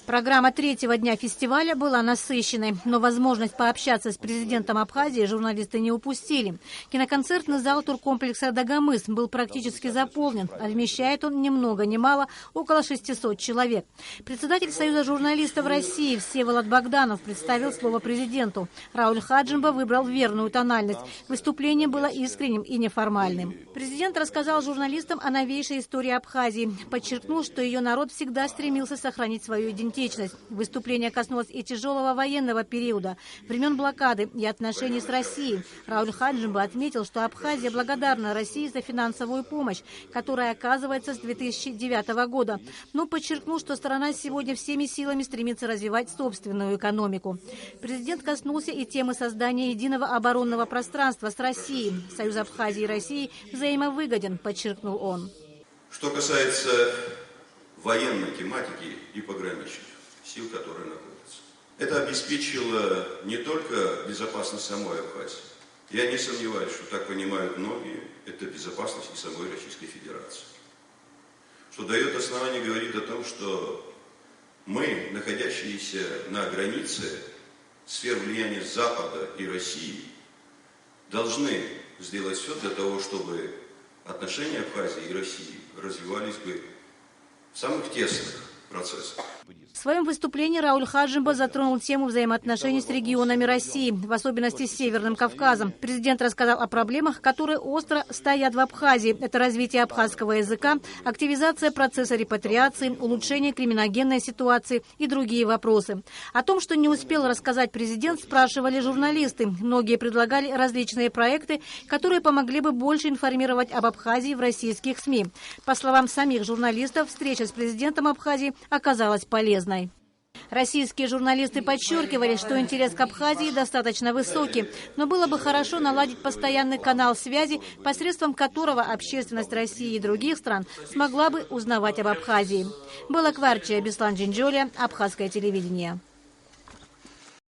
Программа третьего дня фестиваля была насыщенной, но возможность пообщаться с президентом Абхазии журналисты не упустили. Киноконцертный зал туркомплекса «Дагомыс» был практически заполнен, а вмещает он ни много ни мало около 600 человек. Председатель Союза журналистов России Всеволод Богданов представил слово президенту. Рауль Хаджимба выбрал верную тональность. Выступление было искренним и неформальным. Президент рассказал журналистам о новейшей истории Абхазии, подчеркнул, что ее народ всегда стремился сохранить свою идентичность. Выступление коснулось и тяжелого военного периода, времен блокады и отношений с Россией. Рауль Хаджимба отметил, что Абхазия благодарна России за финансовую помощь, которая оказывается с 2009 года, но подчеркнул, что страна сегодня всеми силами стремится развивать собственную экономику. Президент коснулся и темы создания единого оборонного пространства с Россией. Союз Абхазии и России взаимовыгоден, подчеркнул он. Что касается военной тематики и пограничных сил, которые находятся. Это обеспечило не только безопасность самой Абхазии. Я не сомневаюсь, что так понимают многие, это безопасность и самой Российской Федерации. Что дает основание говорить о том, что мы, находящиеся на границе сфер влияния Запада и России, должны сделать все для того, чтобы отношения Абхазии и России развивались бы в самых тесных процессах. В своем выступлении Рауль Хаджимба затронул тему взаимоотношений с регионами России, в особенности с Северным Кавказом. Президент рассказал о проблемах, которые остро стоят в Абхазии. Это развитие абхазского языка, активизация процесса репатриации, улучшение криминогенной ситуации и другие вопросы. О том, что не успел рассказать президент, спрашивали журналисты. Многие предлагали различные проекты, которые помогли бы больше информировать об Абхазии в российских СМИ. По словам самих журналистов, встреча с президентом Абхазии оказалась полезной. Российские журналисты подчеркивали, что интерес к Абхазии достаточно высокий, но было бы хорошо наладить постоянный канал связи, посредством которого общественность России и других стран смогла бы узнавать об Абхазии. Балакварчия, Беслан Джинджоли, Абхазское телевидение.